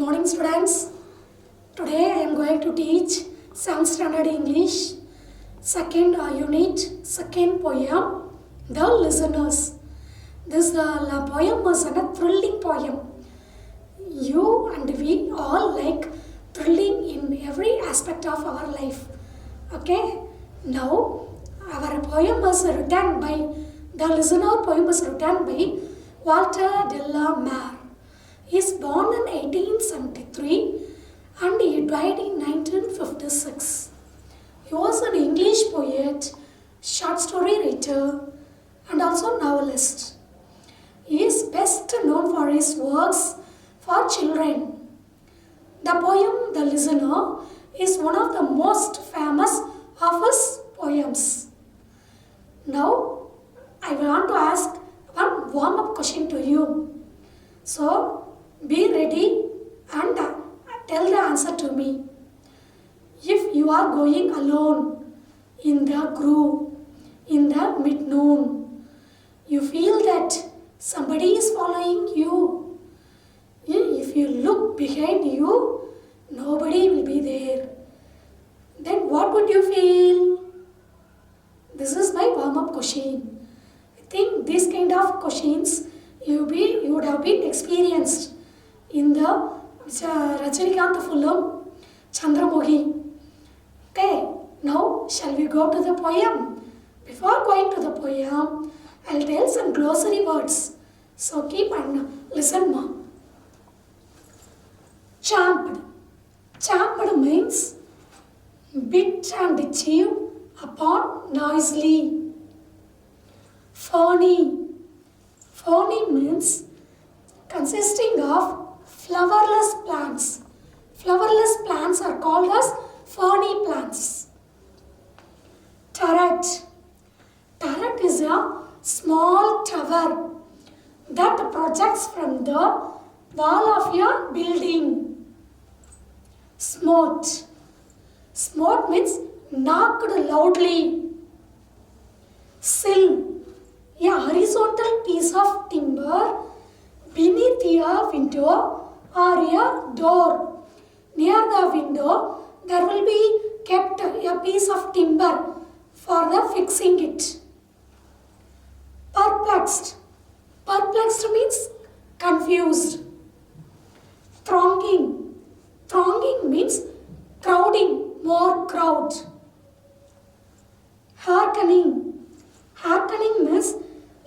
Morning students. Today I am going to teach 7th standard English, second unit, second poem, The Listeners. This poem was a thrilling poem. You and we all like thrilling in every aspect of our life. Okay? Now, our poem was written by, The Listener poem was written by Walter de la Mare. He is born in 1873 and he died in 1956. He was an English poet, short story writer and also novelist. He is best known for his works for children. The poem The Listener is one of the most famous of his poems. Now, I want to ask one warm-up question to you. So, be ready and tell the answer to me. If you are going alone in the grove in the mid-noon, you feel that somebody is following you. If you look behind you, nobody will be there. Then what would you feel? This is my warm-up question. I think these kind of questions you would have been experienced in the Rajinikanth film Chandramukhi. Okay, now shall we go to the poem? Before going to the poem, I'll tell some glossary words. So keep and listen ma. Champed. Champed means bit and chew upon noisily. Ferny. Ferny means consisting of flowerless plants. Flowerless plants are called as ferny plants. Turret. Turret is a small tower that projects from the wall of your building. Smote. Smote means knocked loudly. Sill. A horizontal piece of timber beneath a window or a door. Near the window, there will be kept a piece of timber for the fixing it. Perplexed. Perplexed means confused. Thronging. Thronging means crowding, more crowd. Hearkening. Hearkening means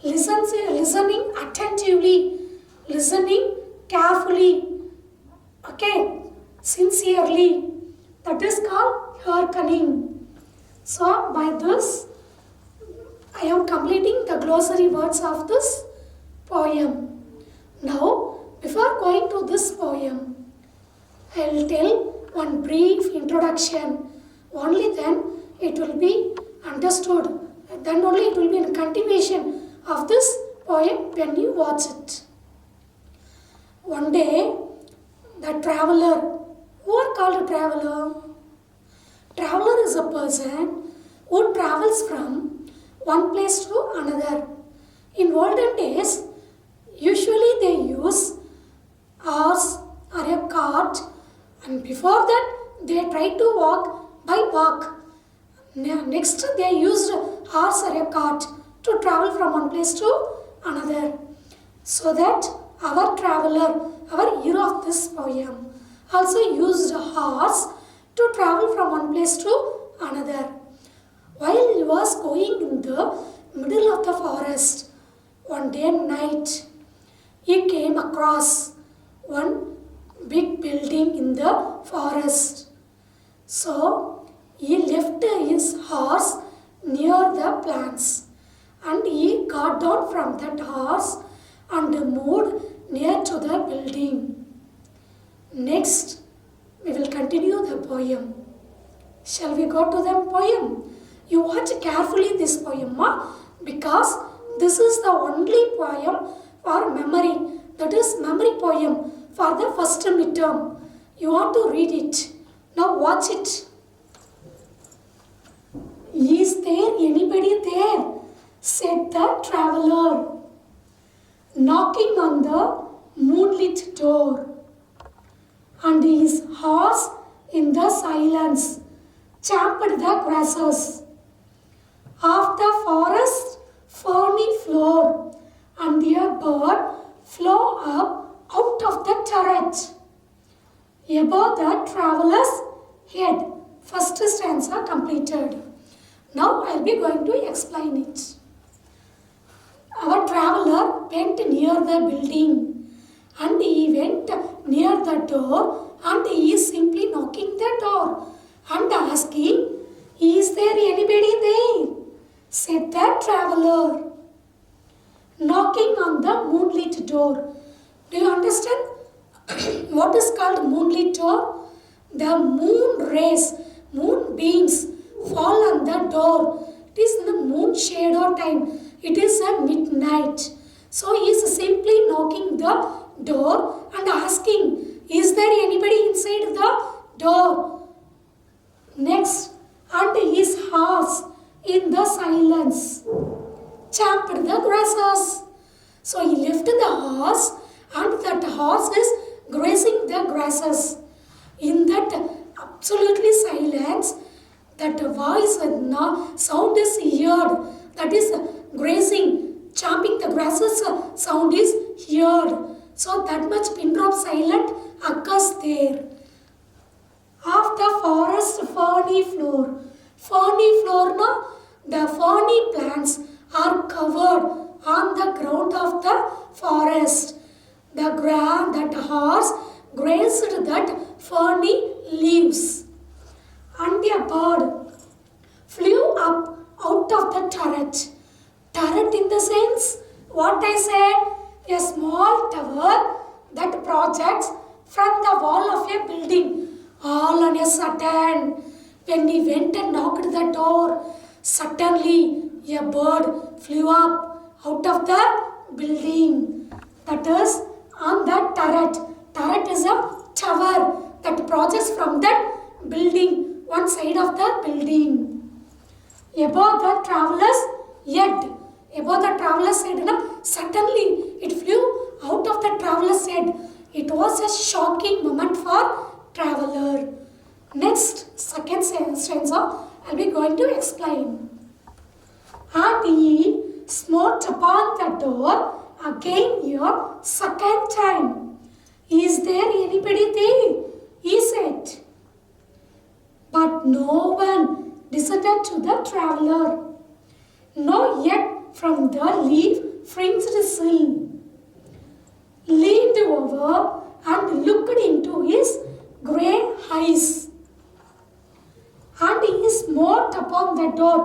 listening attentively, listening carefully, okay, sincerely. That is called hearkening. So, by this, I am completing the glossary words of this poem. Now, before going to this poem, I will tell one brief introduction. Only then it will be understood. Then only it will be a continuation of this poem when you watch it. One day, the traveler, who are called a traveler? Traveler is a person who travels from one place to another. In olden days, usually they use horse or a cart, and before that they try to walk by walk. Next they used horse or a cart to travel from one place to another. So that our traveler, our hero of this poem, also used a horse to travel from one place to another. While he was going in the middle of the forest, one day night, he came across one big building in the forest. So, he left his horse near the plants and he got down from that horse and moved near to the building. Next, we will continue the poem. Shall we go to the poem? You watch carefully this poem because this is the only poem for memory. That is memory poem for the first midterm. You want to read it. Now watch it. Is there anybody there? Said the traveler, knocking on the moonlit door. and his horse in the silence champed the grasses of the forest ferny floor, and a bird flew up out of the turret above the traveller's head. First stanza completed. Now I will be going to explain it. Our traveller went near the building, and he went near the door, and he is simply knocking the door and asking, "Is there anybody there?" said the traveller, knocking on the moonlit door. Do you understand what is called moonlit door? The moon rays, moon beams fall on the door. It is the moon shadow time. It is at midnight. So he is simply knocking the door and asking, "Is there anybody inside the door?" Next, and his horse in the silence champed the grasses. So he left the horse, and that horse is grazing the grasses. In that absolutely silence, that voice sound is heard. That is grazing, champing the grasses sound is heard. So that much pin drop silence occurs there. Of the forest ferny floor. Ferny floor, no? The ferny plants are covered on the ground of the forest. That horse grazed that ferny leaves. And a bird flew up out of the turret. Turret in the sense, what I said, a small tower that projects from the wall of a building. All on a sudden, when he went and knocked the door, suddenly a bird flew up out of the building. That is on the turret. Turret is a tower that projects from that building, one side of the building. Above the traveller's head. Above the traveller's head, suddenly it flew out of the traveller's head. It was a shocking moment for traveller. Next, second stanza, I will be going to explain. And he smote upon the door again a second time. "Is there anybody there?" he said. But no one descended to the traveller, nor yet from the leaf-fringed sill, leaned over and looked into his grey eyes. And he smote upon the door.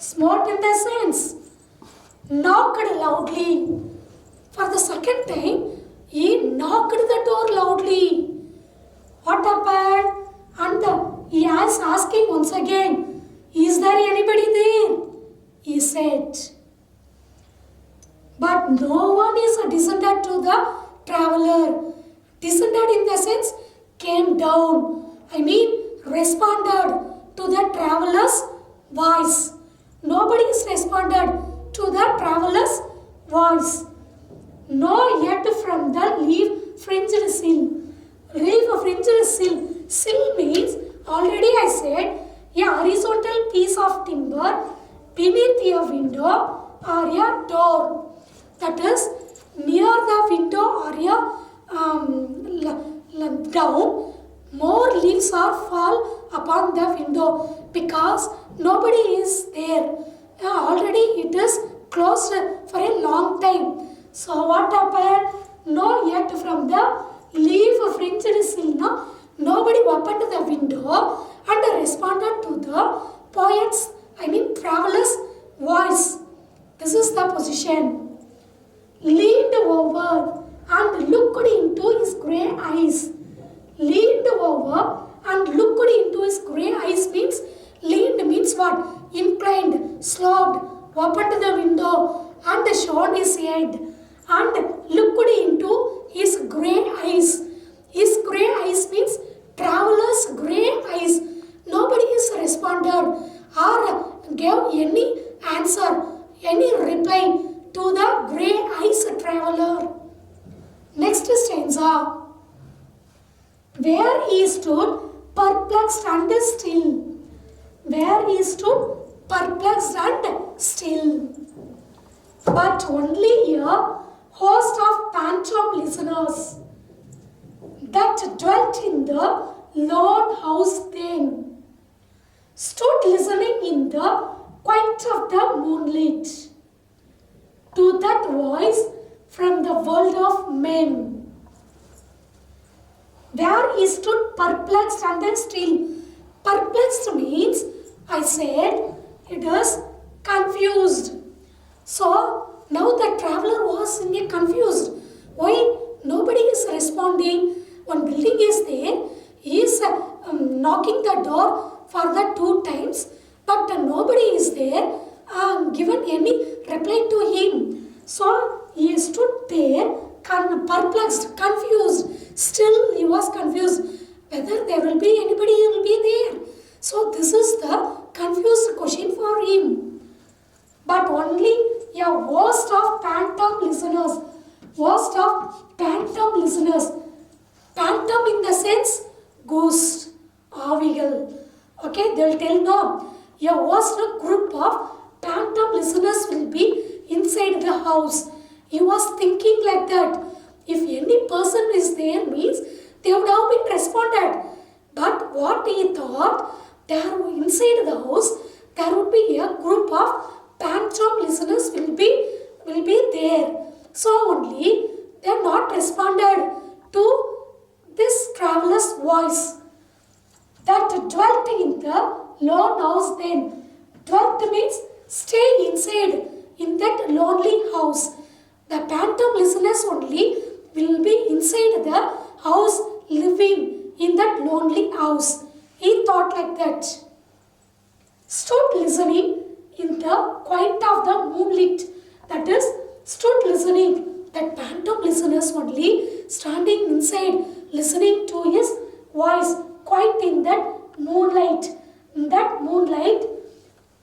Smote in the sense, knocked loudly. For the second time, he knocked the door loudly. What happened? And he is asking once again, "Is there anybody there?" he said. But no one is descended to the traveller. Descended in the sense, came down. Responded to the traveller's voice. Nobody is responded to the traveller's voice. Nor yet from the leaf-fringed sill. Leaf-fringed sill. Sill means, already I said, a horizontal piece of timber beneath a window or a door. That is, near the window or a down, more leaves are fall upon the window because nobody is there. Already it is closed for a long time. So what happened? No yet from the leaf-fringed sill, nobody opened the window and responded to the poet's, traveller's voice. This is the position. Leaned over and looked into his grey eyes. Leaned over and looked into his grey eyes means, leaned means what? Inclined, sloped, opened the window and shown his head and looked into his grey eyes. His grey eyes means traveller's grey eyes. Nobody has responded or gave any answer, any reply to the grey eyes traveller. Next stanza. where he stood perplexed and still. Where he stood perplexed and still. But only a host of phantom listeners that dwelt in the lone house then stood listening in the quiet of the moonlight to that voice from the world of men. Where he stood perplexed and still. Perplexed means, I said, it is confused. So, now the traveler was in a confused. Why? Nobody is responding. One building is there. He is knocking the door for the 2 times. But nobody is there given any reply to him. So, he stood there perplexed, confused. Still he was confused. Whether there will be anybody who will be there. So, this is the confused question for him. But only a host of phantom listeners. Host of phantom listeners. Phantom in the sense ghost, avigal. Okay, they will tell no. A host group of phantom listeners will be inside the house. He was thinking like that. If any person is there means they would have been responded. But what he thought, there inside the house there would be a group of phantom listeners will be there. So only they are not responded to this traveler's voice that dwelt in the lone house then. Dwelt means stay inside in that lonely house. The phantom listeners only will be inside the house living in that lonely house. He thought like that. Stood listening in the quiet of the moonlight. That is, stood listening. That phantom listeners only standing inside, listening to his voice, quiet in that moonlight. In that moonlight,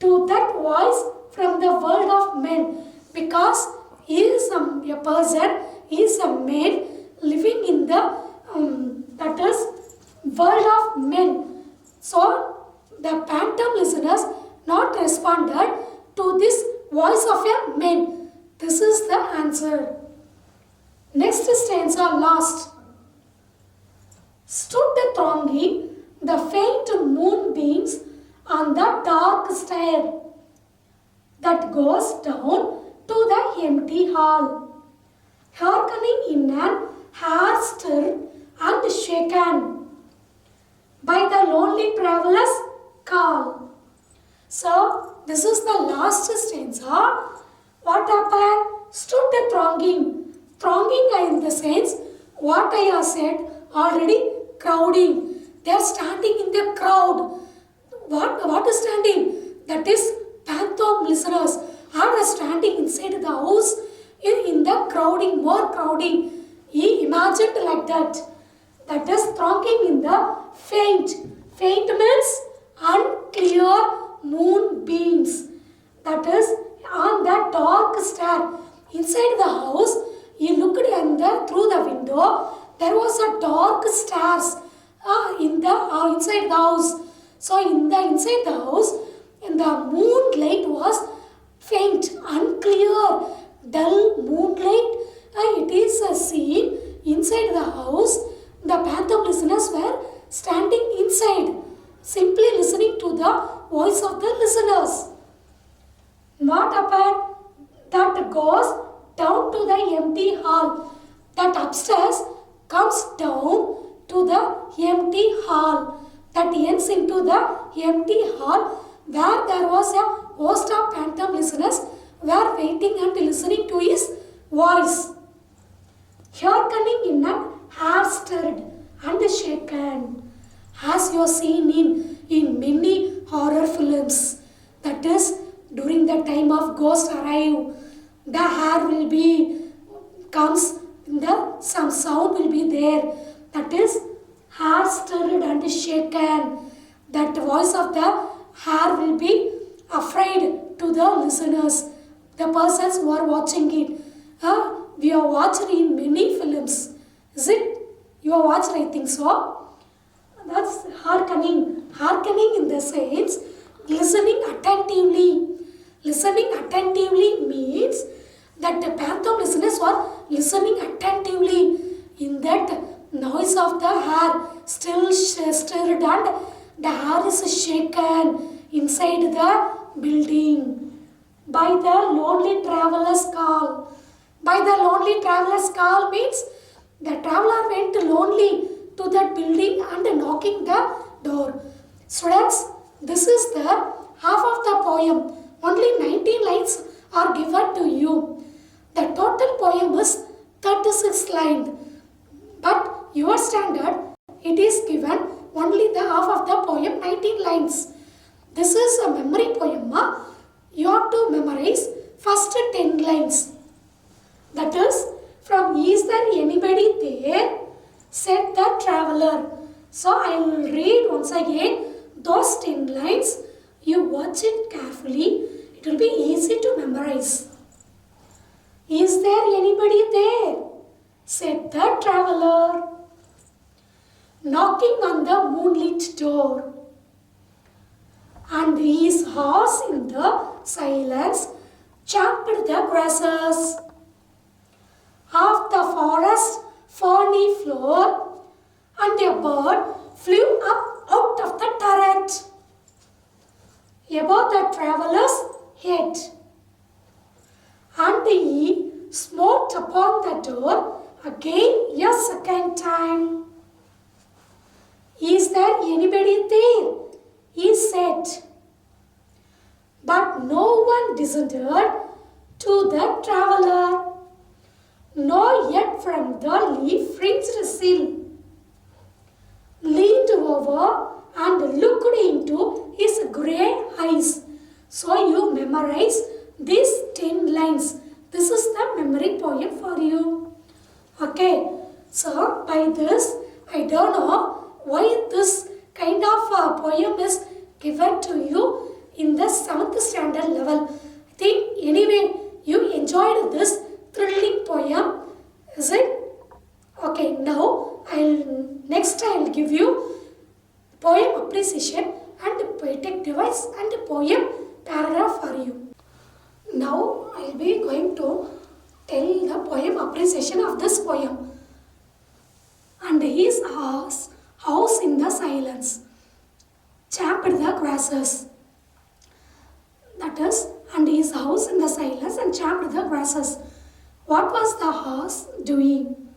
to that voice from the world of men. Because he is a person, he is a man living in the that is world of men. So the phantom listeners not responded to this voice of a man. This is the answer. Next stanza last. Stood the thronging, the faint moonbeams on the dark stair that goes down to the empty hall, hearkening in an hair stirred and shaken by the lonely traveler's call. So, this is the last stanza. What happened? Stood the thronging. Thronging in the sense, what I have said already, crowding. They are standing in the crowd. What is standing? That is phantom listeners are standing inside the house in the crowding, more crowding. He imagined like that. That is thronging in the faint. Faint means unclear moonbeams. That is on the dark stair. Inside the house, he looked through the window. There was a dark stairs inside the house. So inside the house, and the moonlight was faint, unclear, dull moonlight. It is seen inside the house. The phantom listeners were standing inside, simply listening to the voice of the listeners. What happened? That goes down to the empty hall. That upstairs comes down to the empty hall. That ends into the empty hall where there was a host of phantom listeners were waiting and listening to his voice. Hearkening in an hair stirred and shaken, as you have seen in many horror films. That is, during the time of ghost arrive, the hair will be comes, some sound will be there. That is hair stirred and shaken. That voice of the hair will be afraid to the listeners, the persons who are watching it. We have watched in many films. Is it? You have watched, I think so. That's hearkening. Hearkening in the sense listening attentively. Listening attentively means that the phantom listeners are listening attentively. In that noise of the hair still stirred and the hair is shaken inside the building by the lonely traveler's call. By the lonely traveler's call means the traveler went lonely to that building and knocking the door. Students, this is the half of the poem. Only 19 lines are given to you. The total poem is 36 lines. But your standard, it is given only the half of the poem, 19 lines. This is a memory poem. You have to memorize first 10 lines. That is, from is there anybody there? Said the traveler. So I will read once again those 10 lines. You watch it carefully. It will be easy to memorize. Is there anybody there? Said the traveler, knocking on the moonlit door. And his horse in the silence champed the grasses of the forest ferny floor, and a bird flew up out of the turret above the traveller's head. And he smote upon the door again a second time. Is there anybody there? He said. But no one descended to the traveller, nor yet from the leaf-fringed sill leaned over and looked into his grey eyes. So you memorize these 10 lines. This is the memory poem for you. Okay, so by this, I don't know why this kind of poem is given to you in the 7th standard level. I think anyway, you enjoyed this thrilling poem, is it? Okay, now next I'll give you poem appreciation and poetic device and poem paragraph for you. Now I'll be going to tell the poem appreciation of this poem. And his house in the silence champed the grasses. That is, and his house in the silence and champed the grasses. What was the horse doing?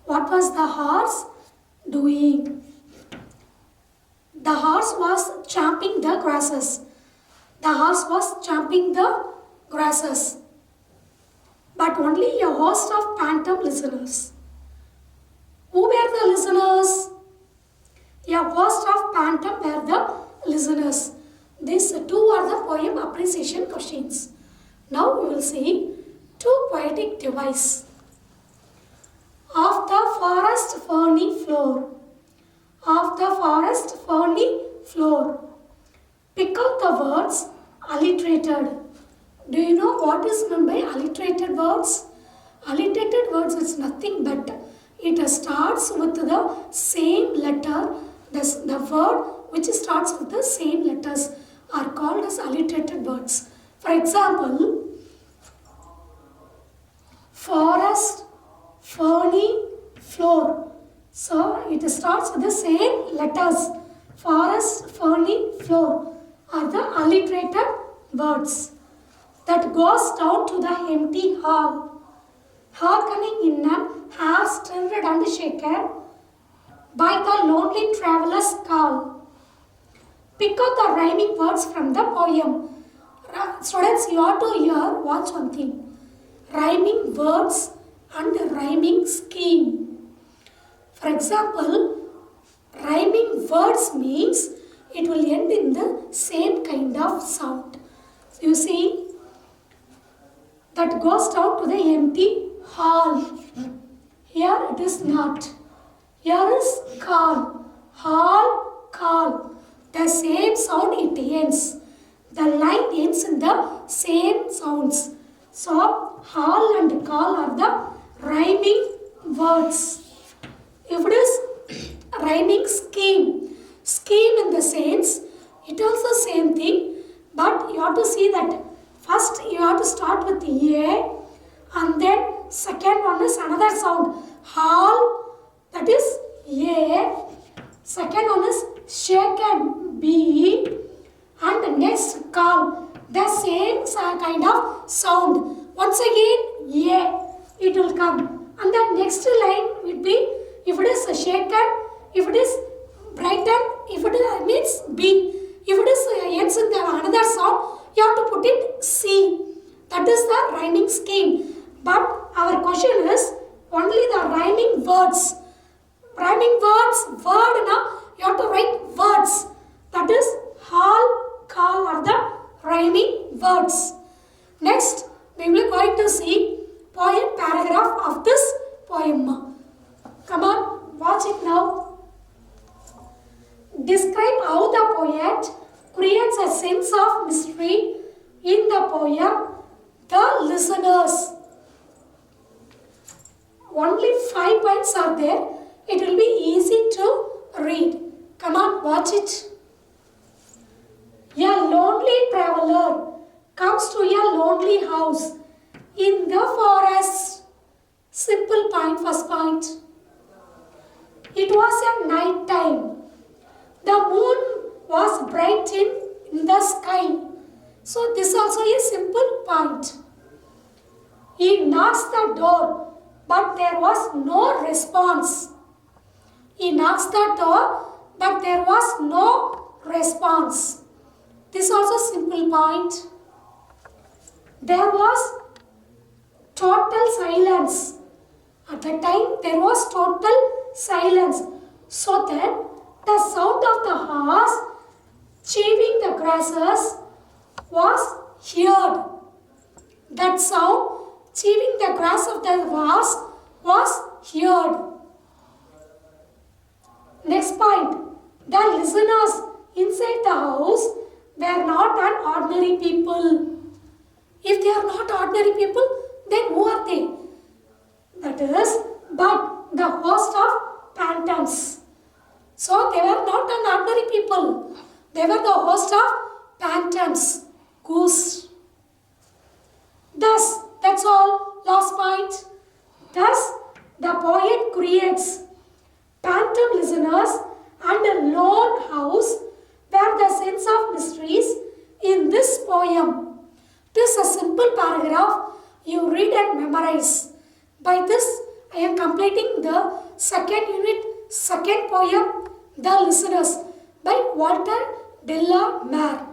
What was the horse doing? The horse was champing the grasses. The horse was champing the grasses. But only a host of phantom listeners. Who were the listeners? A host of phantom were the listeners. These two are the poem appreciation questions. Now we will see two poetic device. Of the forest ferny floor. Of the forest ferny floor. Pick out the words alliterated. Do you know what is meant by alliterated words? Alliterated words is nothing but it starts with the same letter. The word which starts with the same letters are called as alliterated words. For example, forest, ferny, floor. So it starts with the same letters. Forest, ferny, floor are the alliterated words. That goes down to the empty hall. Hearkening in an hair stirred and shaken by the lonely traveller's call. Pick out the rhyming words from the poem. Students, you have to hear, watch one thing. Rhyming words and rhyming scheme. For example, rhyming words means it will end in the same kind of sound. So you see, that goes down to the empty hall. Here it is not. Here is call. Hall, call. The same sound it ends. The line ends in the same sounds. So, hall and call are the rhyming words. If it is rhyming scheme, Scheme in the sense, it also same thing, but you have to see that first you have to start with A, and then second one is another sound. Hall, that is A. Second one is shaken, B. And the next call, the same kind of sound. Once again, A, it will come. And the next line would be, if it is shaken, if it is brighten, if it is, means B. If it is ends in the another sound, you have to put it C. That is the rhyming scheme. But our question is only the rhyming words. Rhyming words, word now, you have to write words. That is hall, call are the rhyming words. Next, we will going to see poem paragraph of this poem. Come on, watch it now. Describe how the poet creates a sense of mystery in the poem, the listeners. Only 5 points are there. It will be easy to read. Come on, watch it. A lonely traveler comes to a lonely house in the forest. Simple point, first point. It was a night time. The moon was bright in the sky. So this also is simple point. He knocks the door, but there was no response. He knocks the door, but there was no response. This also simple point. There was total silence. At the time, there was total silence. So then, the sound of the horse chewing the grasses was heard. That sound, chewing the grass of the horse, was heard. Next point, the listeners inside the house were not an ordinary people. If they are not ordinary people, then who are they? That is, but the host of phantoms. So they were not an ordinary people. They were the host of phantoms, ghosts. Thus, that's all, last point. Thus, the poet creates phantom listeners and a lone house where the sense of mysteries in this poem. This is a simple paragraph you read and memorize. By this, I am completing the second unit, second poem, The Listeners by Walter de la Mare.